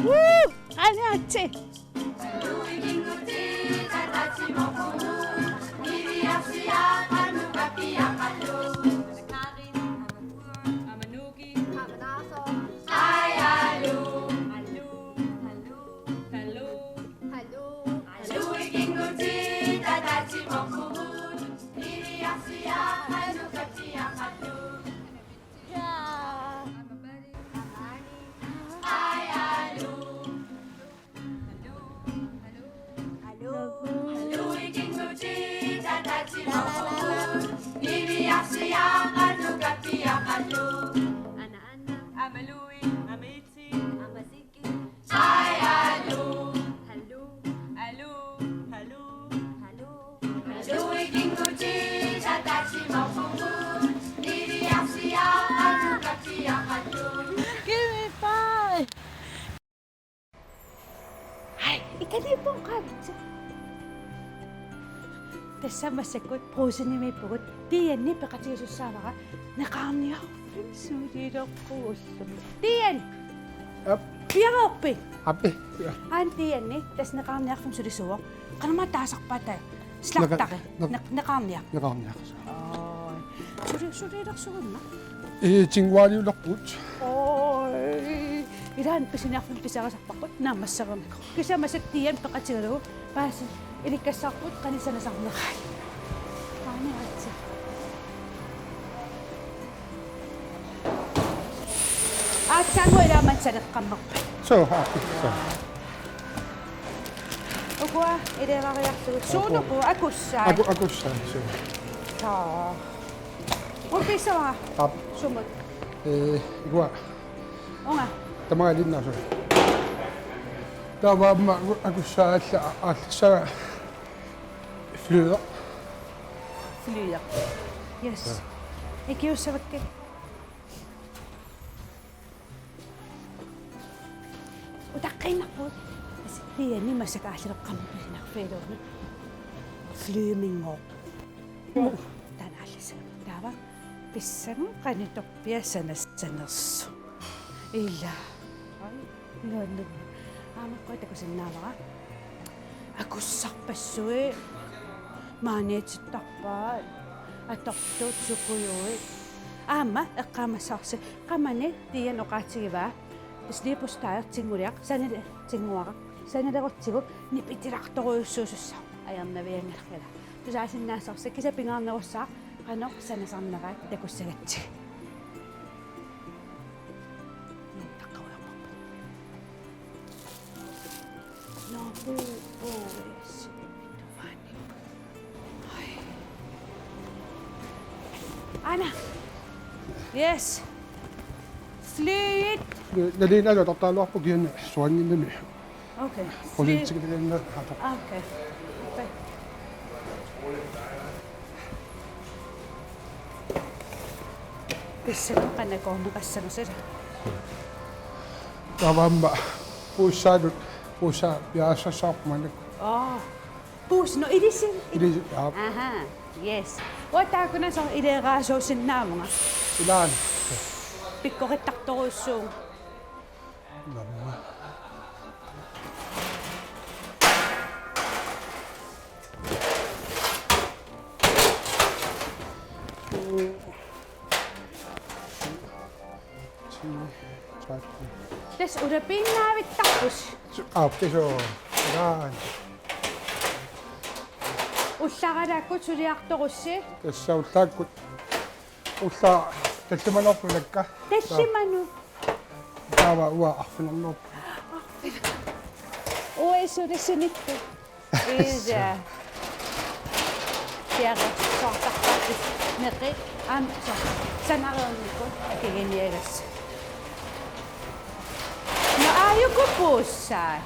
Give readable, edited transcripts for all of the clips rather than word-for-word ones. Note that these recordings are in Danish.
Woo! Anatse! Ikalipong kagit. Tässä masakot, poseni me puhut, tien nipe katsi sussaava, nakaan ja suudido kuussum. Tien! Pian oppi! Appi? An tien ni, tässä nakaan ja kun sudisuo, kanama tasak patay. Slaktake, nakaan ja. Nakaan ja. Suudido suunna. Tingwali ulaput. Oi, ilan pisinakun pisarasakpakot, namassaramiko. Kasi masak tien pakatiro, pasin. Ilikasakot kanisa na sa kunakay. Ano atse? At saan mo ilaman sa nakamak? So, happy. So. Opo idera kayak sulit. Suno po, ako siya. Ako siya. So. Okay sa mga Up. sumot. Igwa. O nga. Tama din na, sir. Tama, ako siya sa flyder. Flyder. Yes. Ikke jo så vakker. Og der griner på. Altså, det er nemlig så galt at komme på den her fæderne. Flyminger. Der er alle sådan. Der var besøgende griner op i sendes. Illa. Låne. Ama koita ko sen navara. Aku sakpasui. Manit tappa. Atopto tsukuyoi. Ama akama sakse. Kamane tien okatsiva. Sli postaa tsinguriak. Sanede tsinguara. Sanede otsigo. Nipitiraktoruussuusussa. Ajanna viengerkela. Tusaisin naasarse. Kisa pingaannerussa. Kano sanasarnara tekussagatsi. Anna. Yes. Flyt. Dali na jo tatalo ako gyan suwan ni ni. Okay. Politik din na hato. Okay. Okay. Bisa ka na ko makasano sir. Tama pusa biasa sap man. Oh. Pus no idisin. Ini Aha. Yes. Wata ko na sa idera so sinna mga. ilan. Pikko kitakto so. Lama. Des udah pinawit tapos. Keso. Ilan. Ulla ka ko suriakto ko si. Tässä takut. Ussa tässä manopulekka. Tessi manu. Tava afnan lop. Oi suri sinittu. Isä. Tiedä, saata tapis. Nere. Ansa. Sanaroniko. Äkeen edessä. No ayoko puussa.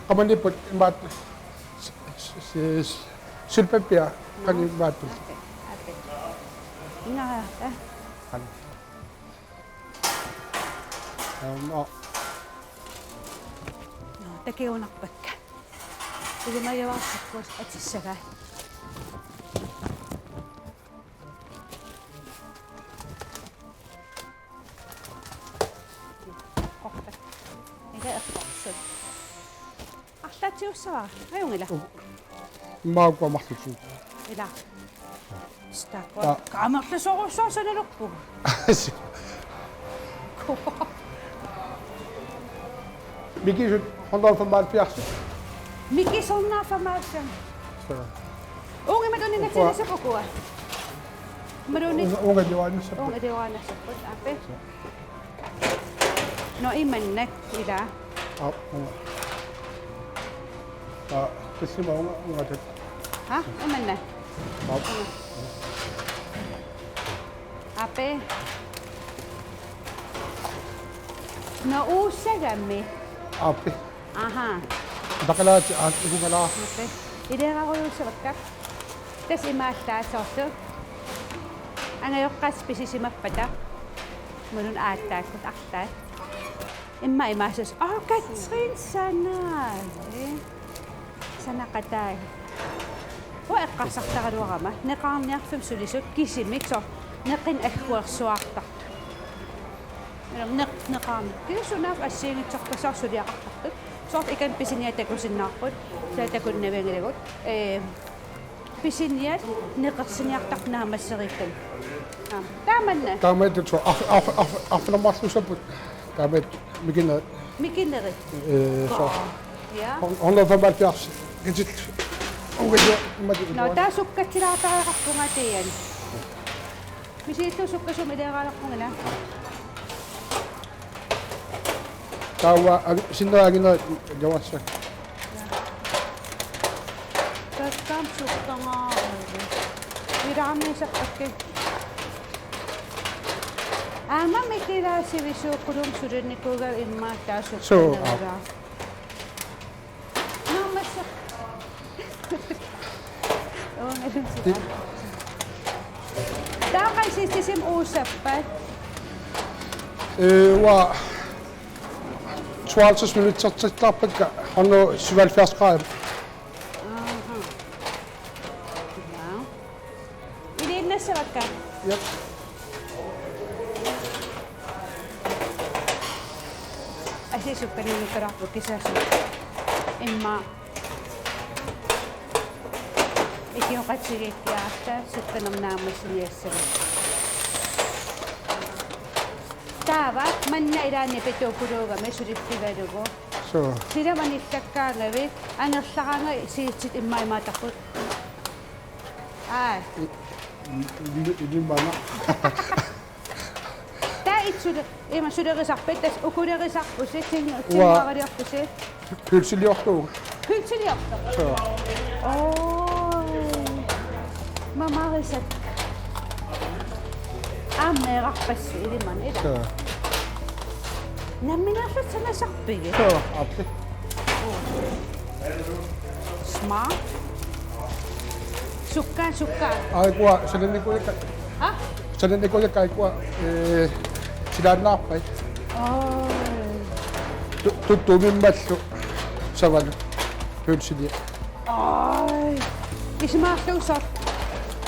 Kamanipot bat silpepia kanin batu. Okay. Nga. Kan. No. No, tekee unakpakka. Ili mä jo vastakkuus etsissäkään. Kohta. eqqorsun арлаатиуссава аюнгила иммааккуа марлутсуу ила стаква камерласоруссоорсаналерпуг микисут 175 микисорнаафамаасан унгиматунинатсинасақукуа маруни унга диваанissa унгадиуанассаппут апе но иманнак ила киссима унга тат ха иманна апе но уусагамми аппи аха бакалаати угала апе илераруйуссаваккак тас имааллаасоорту ангайоққас писисимаппата мунун ааттааккут арлаат имма имаасас Катрин санаа санақатай уэққарсартагалуарама неқарниарфим сулисут кисимиксо неқин аггуерсуартар неқарни кисунаaf ассиингитсартасаар сулиақартартут сорт икан писиниатакусиннаарпут таатакуннавингилагут писиниат неқерсиниартарнаамассериккан тааманна таамаат ту афнамарлусаппут таамаат микинери så ja 175 гинжил унгадиу иммати no таасуккатсилаартариақарпунга тиан мисииттусуккасум илерааларпунгила таава синнаагина жавасса таскам суккангаа вираамисаққакки ама микилаасивисууккулум сулинникууга иммаа таасукканераа намасса таақайсистисим уусаппат ва 52 minutter tilbage og nu 77 grader. Ilinnassavakka Ja. asisukkaninnikkararpu kisasu imma ikioqatsigikkiaarta sukkanernaamasiniassava taava manna ilaani pituukuluugami suliffigalugu Så silamanillakkaangavi angerlaraanga siitsit immaimaataqut lige mange. taa itsule ima sulerisarpit tas ukulerisarpusi tinguariarpusi Pølseliorto. pylsiliortor Så mamarisat ammeerarpassi iliman ila så namminaallut sanasarpigi så op. smart sukka Ai qua så den går ikke. ha Så den går ikke qua sila na pa. Tu min ballo. Så var det pølseli. ai ismaarluusar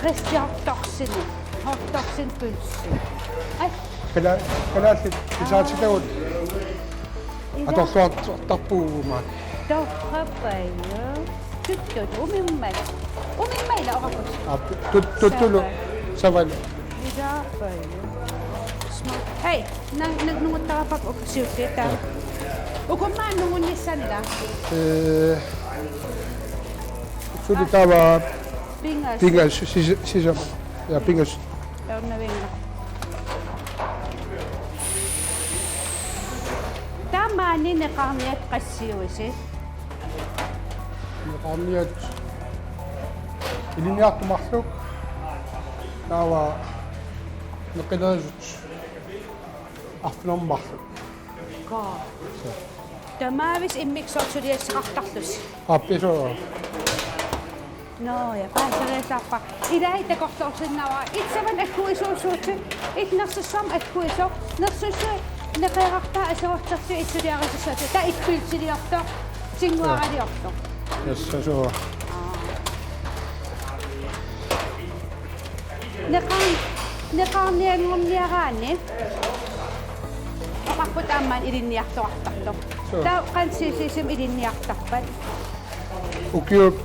restiartorsini hortorsin pylssi ai Kan så til det. At der så tapu mig. torrapayo tuttut umimmaila orapus Tu så var det. idapayo smart hei nunguttarapak ukasiuttiita ukummaa nungunnissanila Så det der var pingas pingas sidder. Ja, pingas. ornavinga taamaani neqarniat qassiuisi Ramjet. Iliniart mahtuk. Der var naqinazut. Afnam mahtuk. kaa tamaavis immiksorsuliassiqartarlus Appi så no ja pääsereesappa ilaita kortorsinnawa itsavan akkuisuusuutu itnersussam akkuiso nersussu neqeerartaa asuortarsu itsuliarissuatu ta itpylsiliortor tinguaraliortor så neqarniangorniaraani oqarput aammaan ilinniartoartartor Tää kansiisim ilinniartarpat. Ukiu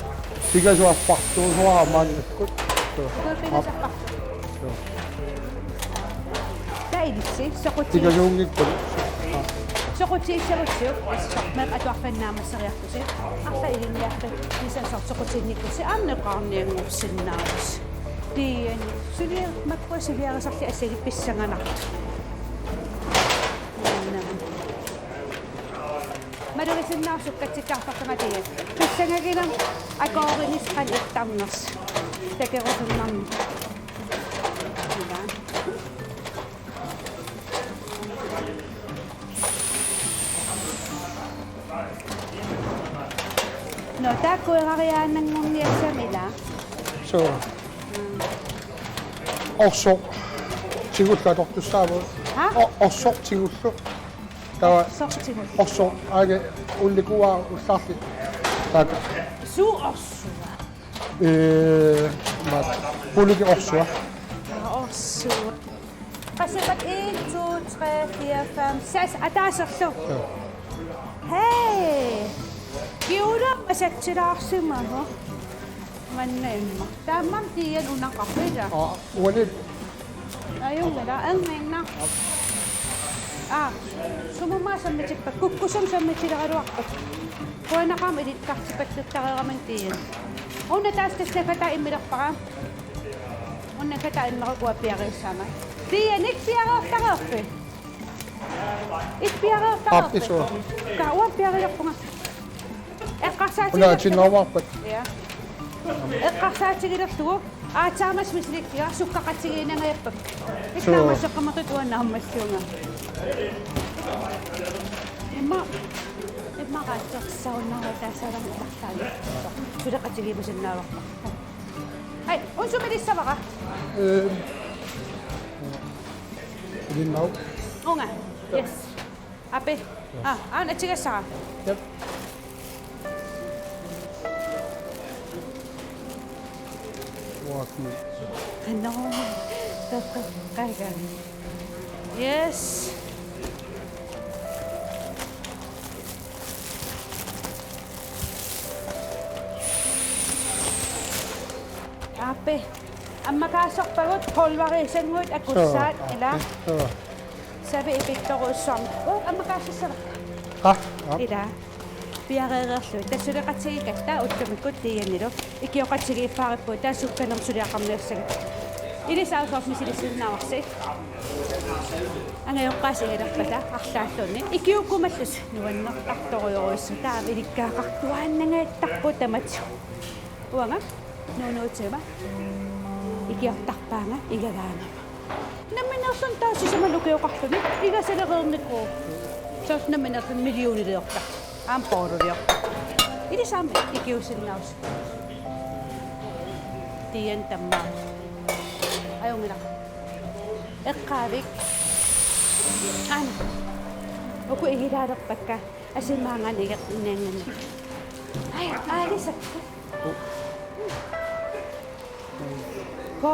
tigassuarpartuu suaraamaannakkut. Kuupilasarpartu. Tää ilitsi soquti. Tigassuungikkut. Soqutiissarutsiu assarmaq atuarfannaamassariartusi. Arpa ilinniarta isasart soqutiinnikkusi aanneqaarnianguursinnaarus. Tiani sulia makwa suliarasarli assagit pissanganartu. Madurisinnaarsukkatsikkaarpartaqatia. Pissangagilam aqoorinisqan ittarners. Takerusunnarni. No, tää kuerariaannangorniassamila. So. Orso. Tingullatortussaavut. Ha? Orso tingullu. Tawa Sortinut. orso aage ullikuaa ussarli. Taka. Suuorsua. Ma puluki orsua. Orsua. Qasiqat 1, 2, 3, 4, 5, 6. Ataaserlu. Hei! Kiura asatsilaarsimahu. Mannaimma. Taamam tiian unaqarrila. Ualit. Ayungala angainna. Sumuma sammitippa. Kukkusum sammitilaqaluarpak. Kuanaqam ilittartipattuttaqeraman tiian. Unna taas tasnakata immilerpaqa. Unna kata immeraqua piarissama. Tiian ikpiaraartararpi. Ikpiaraartararpi. Iso. Kauan piarilerpunga. Ulla tinnawarpat. Ja. Eqqarsaatigilertugu aataamas mislikkiga sukkaqatsigiinangayappak. Iklaamasoqqamatut Imma qaatsorsaunnaru taasalam tartaali. Suleqatigiimusinnaarorpa. Hai, unsumilissavaqa. Idinnau. Unga. Yes. Ape. Atigassara. Yep. No. Kaiga. Yes. Ape. Amma kaasarpagut polvarisanguut akussaat ila. Sabi ipittoruussarm. Amma kaasassara. Ila. Piareererlu. Tassuleqatigikatta uttumikkut tiiannilu. Ikioqatigiiffaarippu taasukkanam suliaqarniussagat. Ilisaasormisilisinnaarsi. Angayoqqaasigilerpata арлааллуни. Ikiukkumallus nuannertartoruyoruissu taam ilikkaaqartuaannangaattarpu tamatsu. Uanga nuunuutsima. Ikiortarpaanga igagaanga. Namminersun taasisamalukiuqarluni igasalereernikku. Soos namminersun miljooniliorta. Ampoorulior. Ilisaamme ikiusinnaus. Tien tammaa. Ayungila. Eqqaavik. Ana. Oku ihilaarerpakka asimaangan igeqinnaangani. Ai, aalisakka. Ko.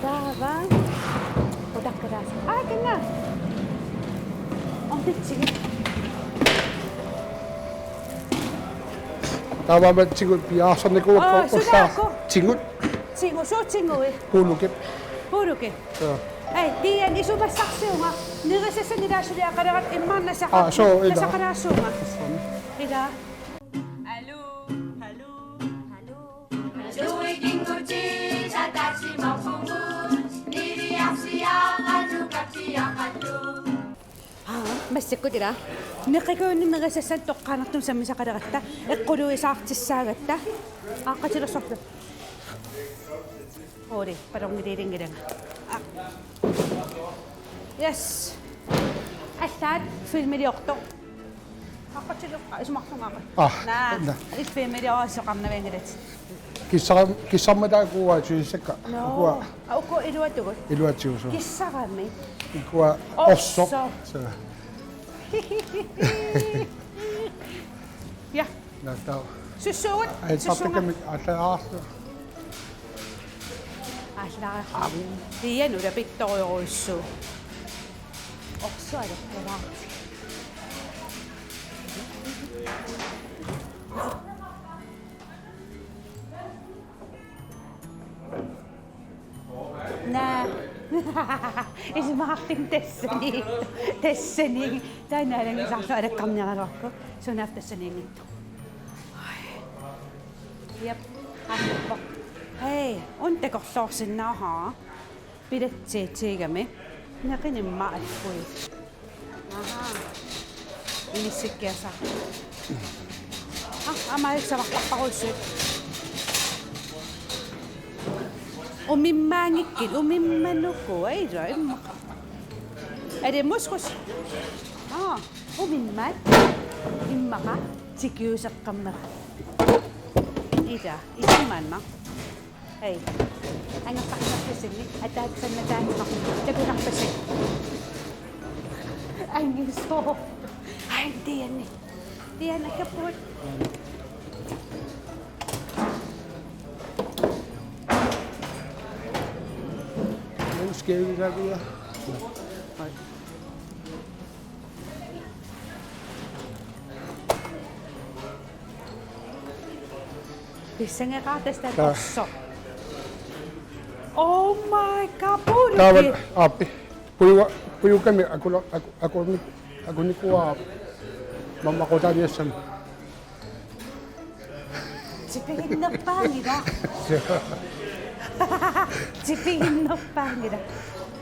Tava. Odakkadas. Kenna. On titsigi. Tavamat tingut piaasarniku ussa. Tingut. Tingu suutingui. Puluki. Puluki. Ai, tiian isumassarsiunga. Nirisasanilaasuliaqalerat immaannasa. So ila. Nasaqalaasuunga. Ila. Allô, allô, allô. Joikinguchi, jatachi mafungu, niriasia, anukatia hatu. Массаккутила неқикууннерисассан тоққаанартум саммисақалератта эққулуисаартиссаагатта ааққатилерсорлу оори палонгилилингиланга yes аллаат филмилиорто ааққатилерқа исмартунгаақат наа исфилмилиораассоқарнавингилат Kissammadaakuwa tuisakka. no ауко илуатугут Iluatiusu. киссарами Ikua orso. Ja. Natau. Sussuut. Ai tappekamik atlaarsu. ааллаа. Тиану лапитториоруссуу. Орсуалерпалаа. Nää. Is Martin Tesseni. Tänään ei saa saada kamnearokko. Se on Tesseni. Jep. Asuppa. Hei, onteko sorsin nahaa? Pidettiin tiikämme. Näkin maat pui. Aha. Inissikkiä saa. Ama ei saa vaikka pois. Umimmangikin, umimmanuko, ei roimma. Ede muskus. Umimman. Immaka, tikiusat kamera. Ida, isimmanma. Hei. Ang pakinapasin ni, at sa nadaan ako. Nagpinapasin. Ang iso. Ay, diyan ni. Diyan nakapot. Skal vi der videre? Nej. Pisang ratas na tosso. Oh my God, puro Tawag, api. Puyo kami, ako ni kuha. Mamakuta niya sa... Sipingin na pangida. Sipingin na pangida.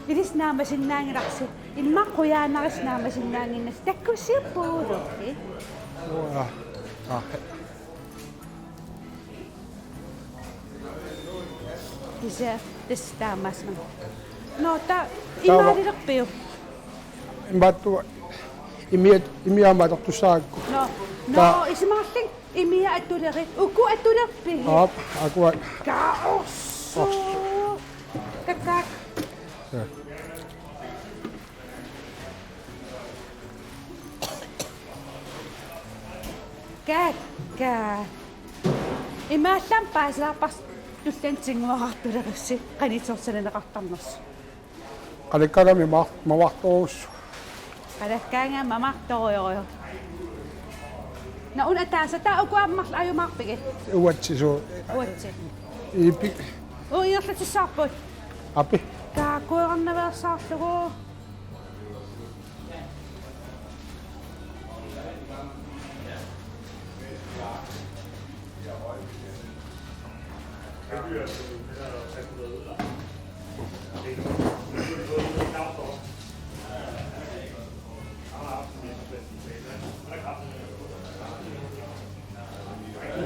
Bilis naman sinangin ako. Inma kuya na kasi naman sinangin na. Dako siya puro, eh? This tamas man. No, imarirak peo. Imbatu, imiyamat ako sa ako. No, ismating. Imiya at tulari. Uko at tulari. Ako ay... Kaoso. Kakak. Kakak. Imalang pas. Tusten tingwaktura kasi kanito sila nakatamos. Kalikara may mawaktos. Kalika nga mamakto ko. Nauna ta sa tao ko ang ayaw makpigit. Uwat si so. Uwat si. Ipi. O yung sa sapot. Api. Kako ang nabasakto ko.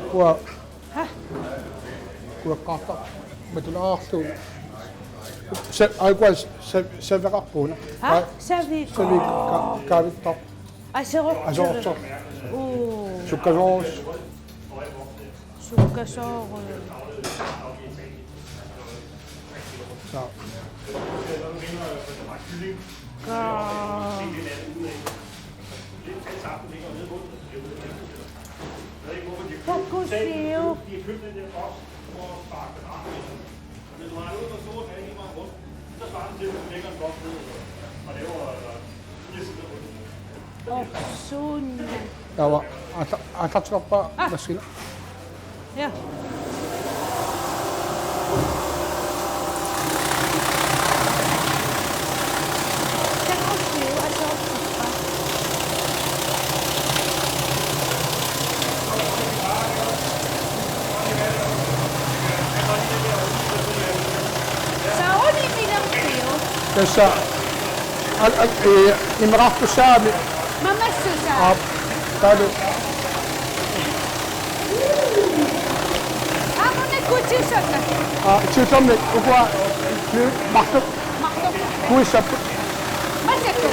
Kuha kaka. Betul aku. Aku saya verrak pun. Ha? Sabi ko. Sabi kawit top. Asero. Azorso. Oh. Sukazos. Sukasor. Så. Taco siu. Oh, sun. Tawa. Atat pa masila. Ja. Taco siu, azorso. Tässä imrahtu saami. Mamassu saa. Täällä Ako na kutsisota. Tsutomme ukua mahtu kuissa. Masakko.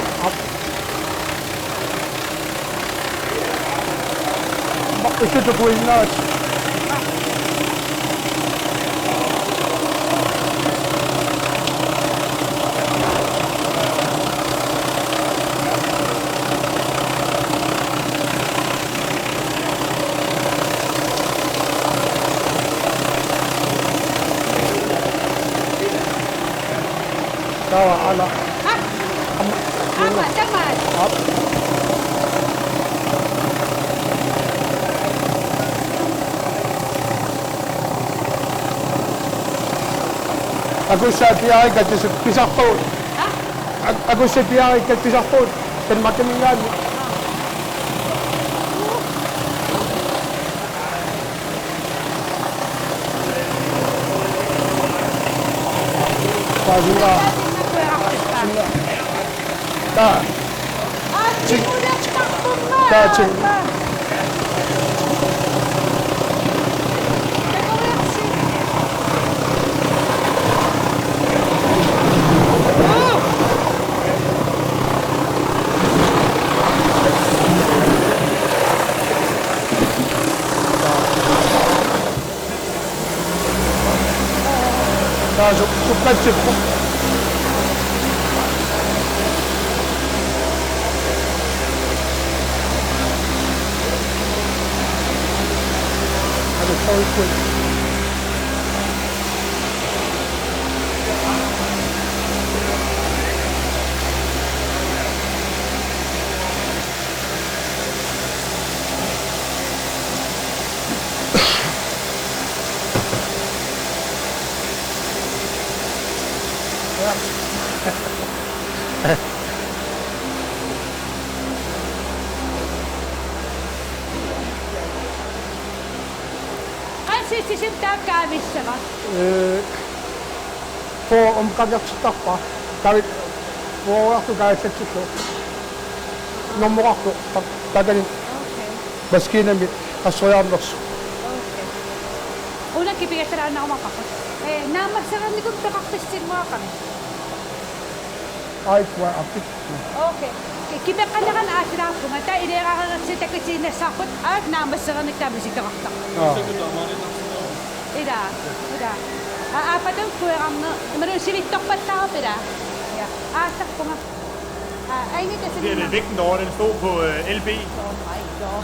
Ito kuinnas. Tawa ala. Amat, amat. Up. Aku sa tiyahay ka sa pisakot. Aku sa tiyahay ka pisakot. Kan makin nga. Pagula. Ta. Ta ching. Ta sukat chip. So quick. Sisim taakkaamissava. På omkagakstappa. Kavit vuoraktu kaitsetsukko. Nommoraktu. Taganin Okay. maskiinamit assojaammersu. Okay. Una kipigatara na ako makakot. Namasarap ni kong takakpistin mo kami. Ai kwa apit. Okay. Kibaka na kan asira ko nga tayo idera ka sa takisin na sakot at namasarap ni kami si kakaktak. Ida. Apa daw ko ang meron silitok pa tao pera. Ja. Tak ko nga. Ay ni kasi Det er vægten derovre, den stod på LB. Oh my god.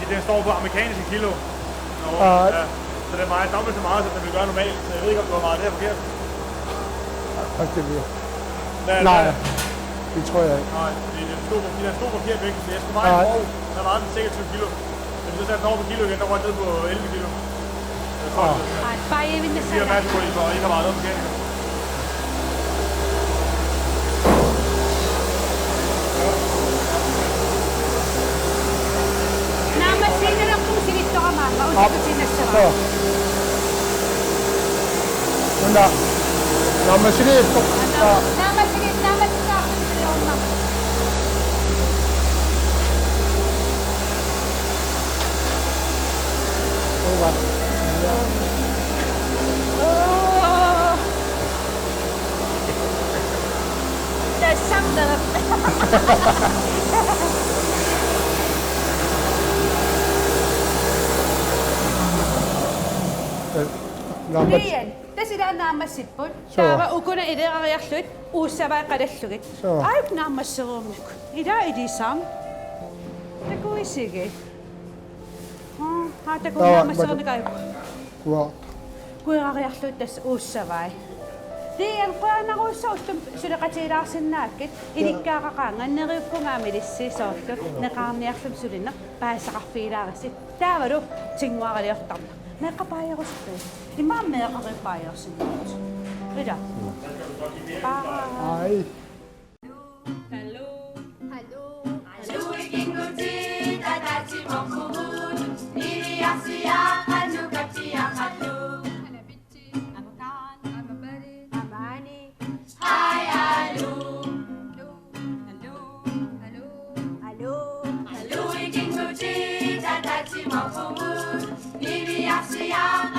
Den står på amerikanske kilo. Ja. Så det er meget dobbelt så meget, som den vil gøre normalt. Så jeg ved ikke, om det var meget. Det er forkert. Nej, det tror jeg ikke. Nej, den stod forkert vægt. Så jeg skulle veje over. Der var den 26 kilo. Men hvis jeg satte den over på kilo igen, der var den ned på 11 kilo. Bare jeg vil Det er en masse på, I ikke har meget forkert. Namasin na lang kung sinito ka mama. O Up. dito sinasama. Så. Vänta. Namasin ito. Namasin ka. Ova. There's something. Namat. Riyan, tasira namasit po. So. Tama uko na ida kakayaklut. Usaba kadaslurit. So. Ay, namasirumuk. Ida idisang. Naku sige. Hata ko Tawa, namasirumuk kayo. Kuat. Kuya kakayaklut tas usabay. Riyan, kuya na ko sa utong sulakatirasin nakit. Inikakakangan na rin ko nga medisi sa utong. Nakamiyaksim sulinak. Para sa kafira kasi. Tama ro, tsingwa ka liyak tam. Nakapaya ko sa ito. Imamaya ka kayo paya sa ito. Ida. Bye. Ai. Hello. 알루이긴구지 다다치 먹구문 이리 약수야 한주 같이 약한루 하이 알루 알루이긴구지 다다치 먹구문 이리 약수야